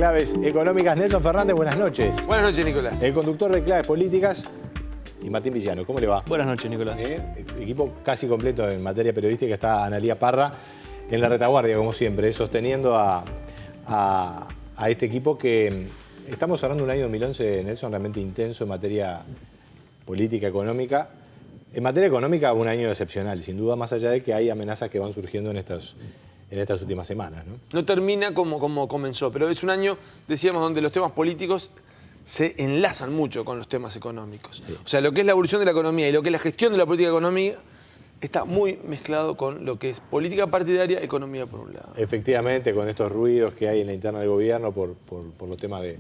Claves Económicas. Nelson Fernández, buenas noches. Buenas noches, Nicolás. El conductor de Claves Políticas y Martín Villano. ¿Cómo le va? Buenas noches, Nicolás. Equipo casi completo en materia periodística. Está Analía Parra en la retaguardia, como siempre, sosteniendo a este equipo que estamos cerrando un año 2011, Nelson, realmente intenso en materia política, económica. En materia económica, un año excepcional, sin duda, más allá de que hay amenazas que van surgiendo en estas últimas semanas, ¿no? No termina como comenzó, pero es un año, decíamos, donde los temas políticos se enlazan mucho con los temas económicos. Sí. O sea, lo que es la evolución de la economía y lo que es la gestión de la política económica está muy mezclado con lo que es política partidaria, economía por un lado. Efectivamente, con estos ruidos que hay en la interna del gobierno por los temas de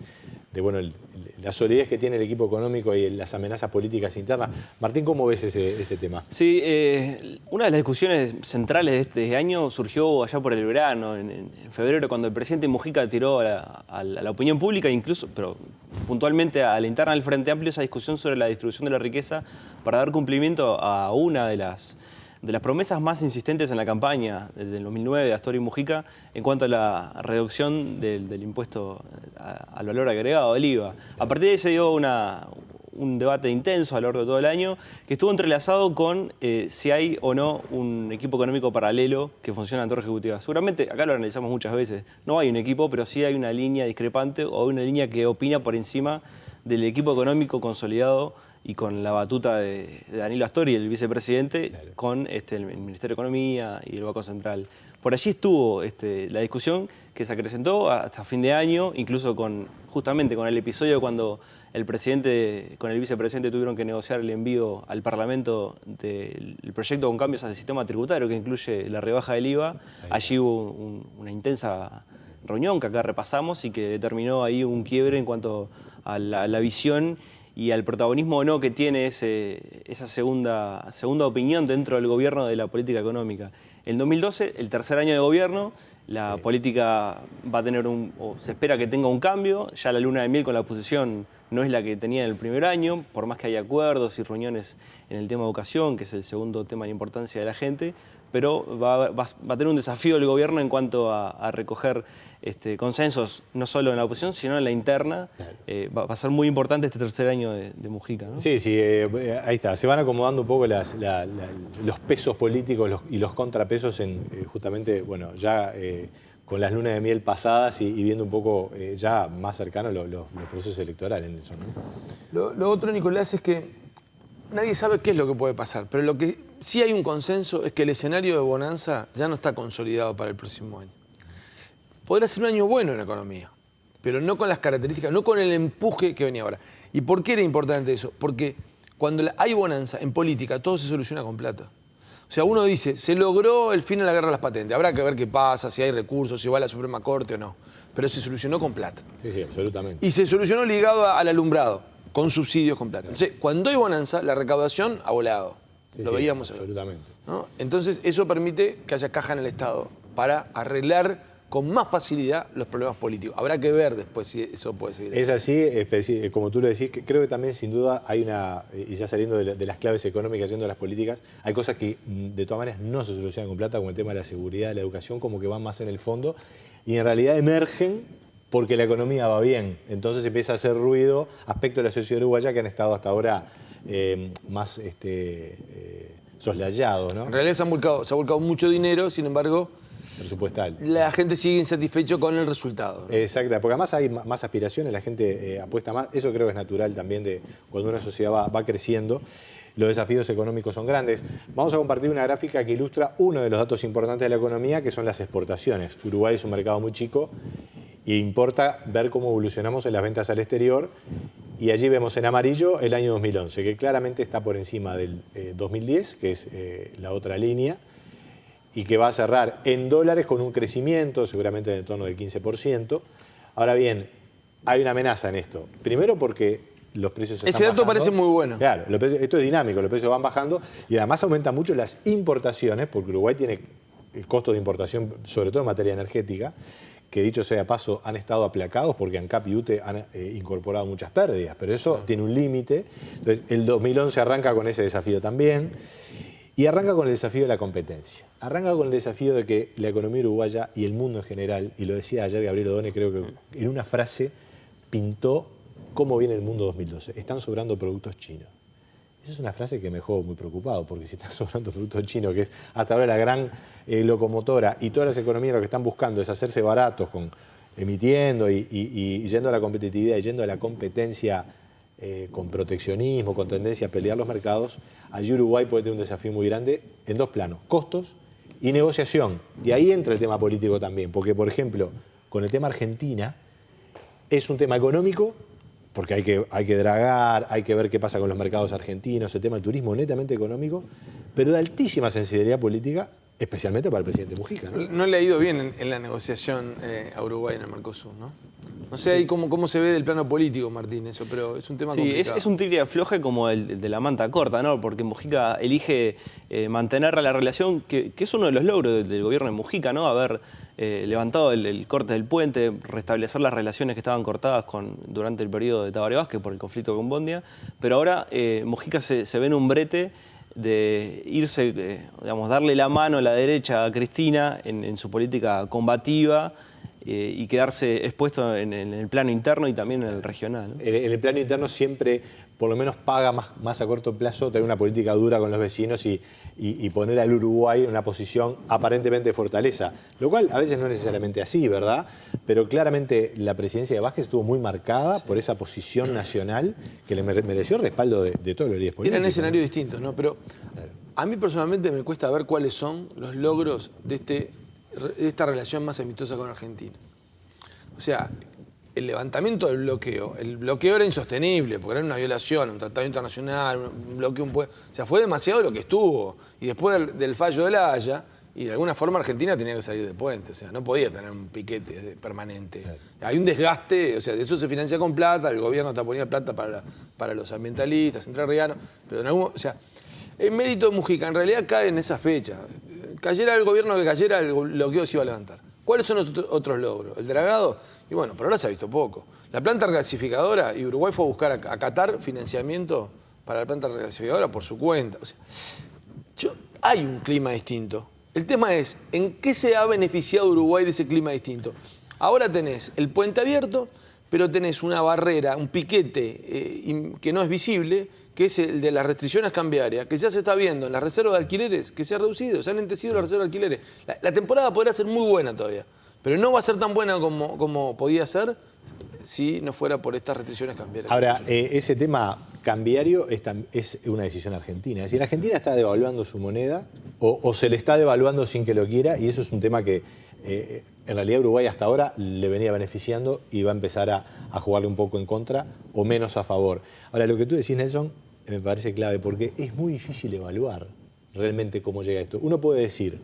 la solidez que tiene el equipo económico y las amenazas políticas internas. Martín, ¿cómo ves ese tema? Sí, una de las discusiones centrales de este año surgió allá por el verano, en febrero, cuando el presidente Mujica tiró a la opinión pública, incluso, pero puntualmente a la interna del Frente Amplio, esa discusión sobre la distribución de la riqueza para dar cumplimiento a una de las promesas más insistentes en la campaña desde el 2009 de Astor y Mujica en cuanto a la reducción del impuesto al valor agregado, del IVA. A partir de ahí se dio un debate intenso a lo largo de todo el año que estuvo entrelazado con si hay o no un equipo económico paralelo que funciona en torre ejecutiva. Seguramente, acá lo analizamos muchas veces, no hay un equipo, pero sí hay una línea discrepante o una línea que opina por encima del equipo económico consolidado y con la batuta de Danilo Astori, el vicepresidente, claro, con el Ministerio de Economía y el Banco Central. Por allí estuvo la discusión que se acrecentó hasta fin de año, incluso justamente con el episodio cuando el presidente con el vicepresidente tuvieron que negociar el envío al Parlamento del proyecto con cambios al sistema tributario que incluye la rebaja del IVA. Allí hubo una intensa reunión que acá repasamos y que determinó ahí un quiebre en cuanto a la visión y al protagonismo o no que tiene esa segunda opinión dentro del gobierno de la política económica. En 2012, el tercer año de gobierno, la política va a tener o se espera que tenga un cambio. Ya la luna de miel con la oposición no es la que tenía en el primer año, por más que haya acuerdos y reuniones en el tema de educación, que es el segundo tema de importancia de la gente, pero va a tener un desafío el gobierno en cuanto a recoger consensos, no solo en la oposición, sino en la interna. Claro. Va a ser muy importante este tercer año de Mujica, ¿no? Sí, ahí está. Se van acomodando un poco los pesos políticos y los contrapesos justamente, bueno, ya con las lunas de miel pasadas y viendo un poco ya más cercanos los procesos electorales en eso, ¿no? Lo otro, Nicolás, es que nadie sabe qué es lo que puede pasar, pero lo que sí hay un consenso es que el escenario de bonanza ya no está consolidado para el próximo año. Podrá ser un año bueno en la economía, pero no con las características, no con el empuje que venía ahora. ¿Y por qué era importante eso? Porque cuando hay bonanza en política, todo se soluciona con plata. O sea, uno dice, se logró el fin de la guerra de las patentes. Habrá que ver qué pasa, si hay recursos, si va a la Suprema Corte o no. Pero se solucionó con plata. Sí, absolutamente. Y se solucionó ligado al alumbrado, con subsidios con plata. Entonces, cuando hay bonanza, la recaudación ha volado. Lo veíamos. Absolutamente. ¿No? Entonces, eso permite que haya caja en el Estado para arreglar con más facilidad los problemas políticos. Habrá que ver después si eso puede seguir. Es así, como tú lo decís, que creo que también sin duda hay y ya saliendo de las claves económicas, yendo a las políticas, hay cosas que de todas maneras no se solucionan con plata, como el tema de la seguridad, de la educación, como que van más en el fondo, y en realidad emergen porque la economía va bien. Entonces empieza a hacer ruido aspectos de la sociedad uruguaya que han estado hasta ahora más soslayados, ¿no? En realidad se ha volcado mucho dinero, sin embargo, presupuestal. La gente sigue insatisfecho con el resultado, ¿no? Exacto, porque además hay más aspiraciones, la gente apuesta más. Eso creo que es natural también de cuando una sociedad va creciendo. Los desafíos económicos son grandes. Vamos a compartir una gráfica que ilustra uno de los datos importantes de la economía, que son las exportaciones. Uruguay es un mercado muy chico e importa ver cómo evolucionamos en las ventas al exterior. Y allí vemos en amarillo el año 2011, que claramente está por encima del 2010, que es la otra línea, y que va a cerrar en dólares con un crecimiento seguramente en el torno del 15%. Ahora bien, hay una amenaza en esto. Primero porque los precios están bajando. Ese dato parece muy bueno. Claro, esto es dinámico, los precios van bajando y además aumentan mucho las importaciones, porque Uruguay tiene el costo de importación, sobre todo en materia energética, que dicho sea de paso han estado aplacados porque ANCAP y UTE han incorporado muchas pérdidas, pero eso tiene un límite. Entonces el 2011 arranca con ese desafío también. Y arranca con el desafío de la competencia. Arranca con el desafío de que la economía uruguaya y el mundo en general, y lo decía ayer Gabriel Odone, creo que en una frase pintó cómo viene el mundo 2012. Están sobrando productos chinos. Esa es una frase que me dejó muy preocupado, porque si están sobrando productos chinos, que es hasta ahora la gran locomotora, y todas las economías lo que están buscando es hacerse baratos, emitiendo y yendo a la competitividad y yendo a la competencia con proteccionismo, con tendencia a pelear los mercados, allí Uruguay puede tener un desafío muy grande en dos planos, costos y negociación. Y ahí entra el tema político también, porque por ejemplo, con el tema Argentina, es un tema económico, porque hay que dragar, hay que ver qué pasa con los mercados argentinos, el tema del turismo netamente económico, pero de altísima sensibilidad política, especialmente para el presidente Mujica. No le ha ido bien en la negociación a Uruguay en el Mercosur, ¿no? No sé ahí cómo se ve del plano político, Martín, eso, pero es un tema complicado. Es un tigre afloje como el de la manta corta, ¿no? Porque Mujica elige mantener la relación, que es uno de los logros del gobierno de Mujica, ¿no? Haber levantado el corte del puente, restablecer las relaciones que estaban cortadas durante el periodo de Tabaré Vázquez por el conflicto con Bondia. Pero ahora Mujica se ve en un brete de irse, digamos, darle la mano a la derecha a Cristina en su política combativa, y quedarse expuesto en el plano interno y también en el regional, ¿no? En el plano interno siempre, por lo menos, paga más a corto plazo tener una política dura con los vecinos y poner al Uruguay en una posición aparentemente de fortaleza. Lo cual a veces no es necesariamente así, ¿verdad? Pero claramente la presidencia de Vázquez estuvo muy marcada por esa posición nacional que le mereció el respaldo de todos los líderes políticos. Eran escenarios distintos, ¿no? Pero a mí personalmente me cuesta ver cuáles son los logros de esta relación más amistosa con Argentina. O sea, el levantamiento del bloqueo, el bloqueo era insostenible, porque era una violación, un tratado internacional, un bloqueo, o sea, fue demasiado lo que estuvo. Y después del fallo de La Haya, y de alguna forma Argentina tenía que salir de puente, o sea, no podía tener un piquete permanente. Claro. Hay un desgaste, o sea, de eso se financia con plata, el gobierno está poniendo plata para los ambientalistas, entrerrianos, pero o sea, el mérito de Mujica en realidad cae en esa fecha. Cayera el gobierno que cayera, el bloqueo se iba a levantar. ¿Cuáles son los otros logros? El dragado, y bueno, pero ahora se ha visto poco. La planta regasificadora, y Uruguay fue a buscar a Qatar financiamiento para la planta regasificadora por su cuenta. O sea, hay un clima distinto. El tema es, ¿en qué se ha beneficiado Uruguay de ese clima distinto? Ahora tenés el puente abierto, pero tenés una barrera, un piquete que no es visible, que es el de las restricciones cambiarias, que ya se está viendo en las reservas de alquileres, que se ha reducido, se han lentecido las reservas de alquileres. La temporada podrá ser muy buena todavía, pero no va a ser tan buena como podía ser si no fuera por estas restricciones cambiarias. Ahora, ese tema cambiario es una decisión argentina. Es decir, Argentina está devaluando su moneda o se le está devaluando sin que lo quiera, y eso es un tema que en realidad Uruguay hasta ahora le venía beneficiando y va a empezar a jugarle un poco en contra o menos a favor. Ahora, lo que tú decís, Nelson, me parece clave, porque es muy difícil evaluar realmente cómo llega esto. Uno puede decir,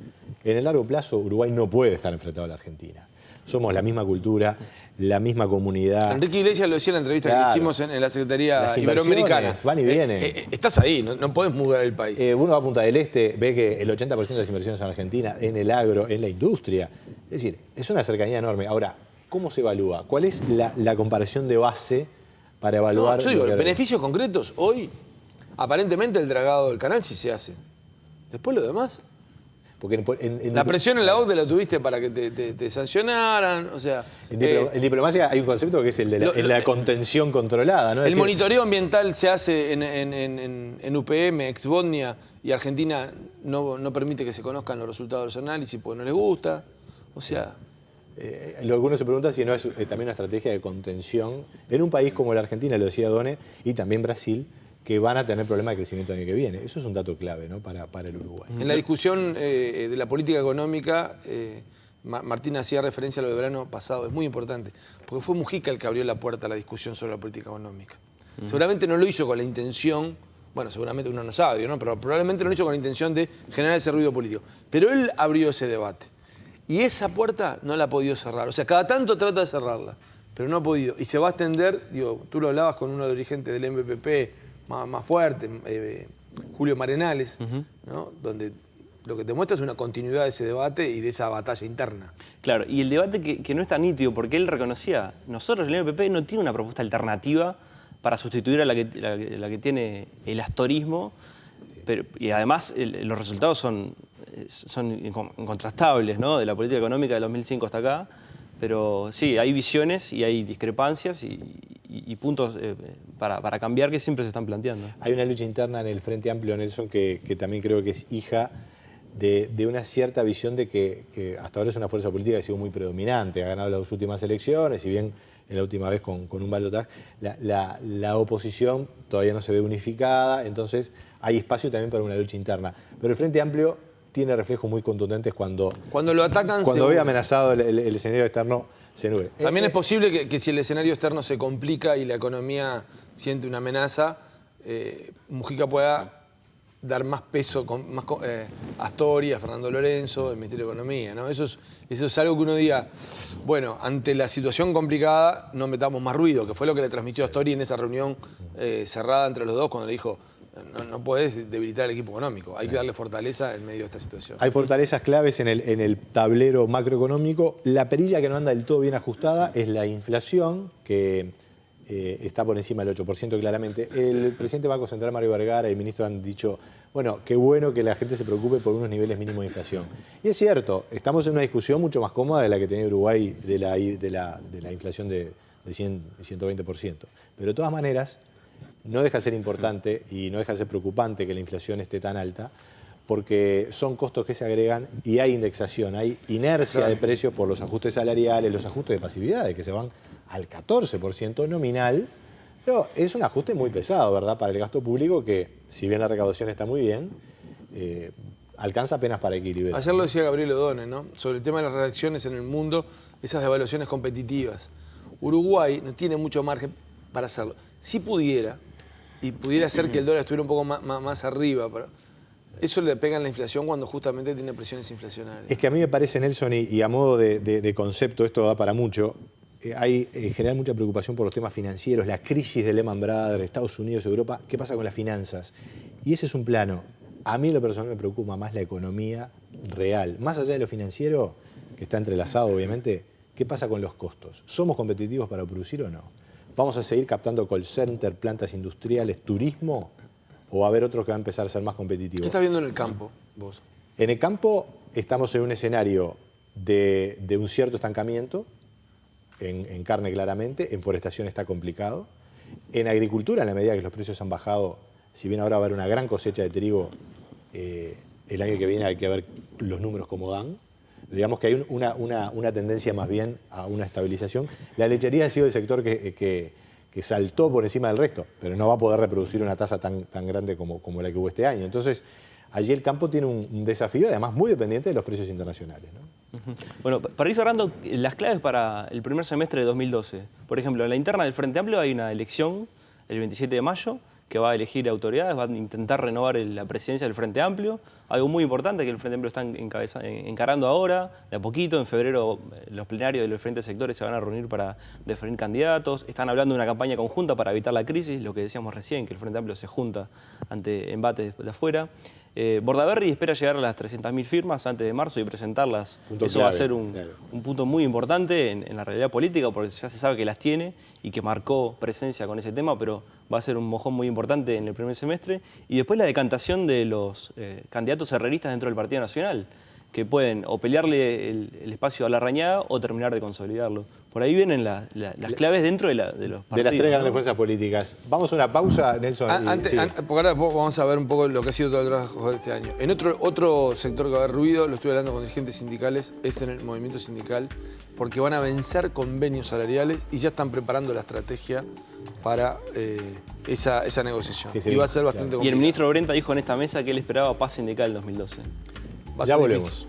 en el largo plazo Uruguay no puede estar enfrentado a la Argentina. Somos la misma cultura, la misma comunidad. Enrique Iglesias lo decía en la entrevista que hicimos en la Secretaría Iberoamericana. Van y vienen. Estás ahí, no podés mudar el país. Uno va a Punta del Este, ve que el 80% de las inversiones en Argentina, en el agro, en la industria. Es decir, es una cercanía enorme. Ahora, ¿cómo se evalúa? ¿Cuál es la comparación de base para evaluar? Yo digo, beneficios concretos, hoy, aparentemente el dragado del canal sí se hace. Después lo demás. Porque la presión en la OCDE la tuviste para que te sancionaran, o sea... En diplomacia hay un concepto que es el de la contención controlada, ¿no? El monitoreo ambiental se hace en UPM, ex Bondia, y Argentina no permite que se conozcan los resultados de los análisis porque no les gusta, o sea... Algunos se preguntan si no es también una estrategia de contención en un país como la Argentina, lo decía Odone, y también Brasil, que van a tener problemas de crecimiento el año que viene. Eso es un dato clave, ¿no? para el Uruguay. En la discusión de la política económica, Martín hacía referencia a lo del verano pasado, es muy importante, porque fue Mujica el que abrió la puerta a la discusión sobre la política económica. Seguramente no lo hizo con la intención, bueno, seguramente uno no sabe, ¿no? Pero probablemente no lo hizo con la intención de generar ese ruido político. Pero él abrió ese debate. Y esa puerta no la ha podido cerrar. O sea, cada tanto trata de cerrarla, pero no ha podido. Y se va a extender, digo, tú lo hablabas con uno de los dirigentes del MPP, más fuerte, Julio Marenales, ¿no? Donde lo que te muestra es una continuidad de ese debate y de esa batalla interna. Claro, y el debate que no es tan nítido, porque él reconocía, nosotros, el MPP, no tiene una propuesta alternativa para sustituir a la que tiene el astorismo, y además los resultados son incontrastables, ¿no? De la política económica de 2005 hasta acá. Pero sí, hay visiones y hay discrepancias y puntos para cambiar que siempre se están planteando. Hay una lucha interna en el Frente Amplio, Nelson, que también creo que es hija de una cierta visión de que hasta ahora es una fuerza política que ha sido muy predominante, ha ganado las últimas elecciones, y bien en la última vez con un balotaje, la oposición todavía no se ve unificada, entonces hay espacio también para una lucha interna. Pero el Frente Amplio tiene reflejos muy contundentes cuando lo atacan, cuando ve amenazado el escenario externo, se nube. También es posible que si el escenario externo se complica y la economía siente una amenaza, Mujica pueda dar más peso a Astori, a Fernando Lorenzo, el Ministerio de Economía, ¿no? Eso es algo que uno diga, bueno, ante la situación complicada no metamos más ruido, que fue lo que le transmitió a Astori en esa reunión cerrada entre los dos cuando le dijo: no podés debilitar el equipo económico, hay que darle fortaleza en medio de esta situación. Hay fortalezas claves en el tablero macroeconómico. La perilla que no anda del todo bien ajustada es la inflación, que está por encima del 8% claramente. El presidente del Banco Central, Mario Vergara, y el ministro han dicho, bueno, qué bueno que la gente se preocupe por unos niveles mínimos de inflación. Y es cierto, estamos en una discusión mucho más cómoda de la que tenía Uruguay de la inflación de 100 y 120%. Pero de todas maneras, no deja de ser importante y no deja de ser preocupante que la inflación esté tan alta, porque son costos que se agregan y hay indexación, hay inercia de precios por los ajustes salariales, los ajustes de pasividades que se van al 14% nominal, pero es un ajuste muy pesado, ¿verdad?, para el gasto público que, si bien la recaudación está muy bien, alcanza apenas para equilibrar. Ayer lo decía Gabriel O'Donnell, ¿no?, sobre el tema de las reacciones en el mundo, esas devaluaciones competitivas. Uruguay no tiene mucho margen para hacerlo. Si pudiera, y pudiera hacer que el dólar estuviera un poco más arriba, pero eso le pega en la inflación cuando justamente tiene presiones inflacionarias. Es que a mí me parece, Nelson, y a modo de concepto, esto da para mucho, hay en general mucha preocupación por los temas financieros, la crisis de Lehman Brothers, Estados Unidos, Europa, ¿qué pasa con las finanzas? Y ese es un plano. A mí en lo personal me preocupa más la economía real. Más allá de lo financiero, que está entrelazado obviamente, ¿qué pasa con los costos? ¿Somos competitivos para producir o no? ¿Vamos a seguir captando call center, plantas industriales, turismo? ¿O va a haber otros que va a empezar a ser más competitivos? ¿Qué estás viendo en el campo, vos? En el campo estamos en un escenario de un cierto estancamiento, en carne claramente, en forestación está complicado. En agricultura, en la medida que los precios han bajado, si bien ahora va a haber una gran cosecha de trigo, el año que viene hay que ver los números cómo dan. Digamos que hay una tendencia más bien a una estabilización. La lechería ha sido el sector que saltó por encima del resto, pero no va a poder reproducir una tasa tan grande como la que hubo este año. Entonces, allí el campo tiene un desafío, además muy dependiente de los precios internacionales, ¿no? Bueno, para ir cerrando, las claves para el primer semestre de 2012. Por ejemplo, en la interna del Frente Amplio hay una elección el 27 de mayo que va a elegir autoridades, va a intentar renovar la presidencia del Frente Amplio. Algo muy importante que el Frente Amplio está encarando ahora, de a poquito. En febrero los plenarios de los diferentes sectores se van a reunir para definir candidatos. Están hablando de una campaña conjunta para evitar la crisis, lo que decíamos recién, que el Frente Amplio se junta ante embates de afuera. Bordaberry espera llegar a las 300.000 firmas antes de marzo y presentarlas. Punto Eso clave, va a ser un claro. punto muy importante en la realidad política, porque ya se sabe que las tiene y que marcó presencia con ese tema, pero va a ser un mojón muy importante en el primer semestre. Y después la decantación de los candidatos herreristas dentro del Partido Nacional, que pueden o pelearle el espacio a Larrañaga o terminar de consolidarlo. Por ahí vienen las claves dentro de los partidos. De las tres grandes fuerzas políticas. Vamos a una pausa, Nelson. Porque ahora vamos a ver un poco lo que ha sido todo el trabajo de este año. En otro sector que va a haber ruido, lo estoy hablando con dirigentes sindicales, es en el movimiento sindical, porque van a vencer convenios salariales y ya están preparando la estrategia para esa negociación. Que y va a ser bastante complicado. Y el ministro Brenta dijo en esta mesa que él esperaba paz sindical en 2012. Ya volvemos.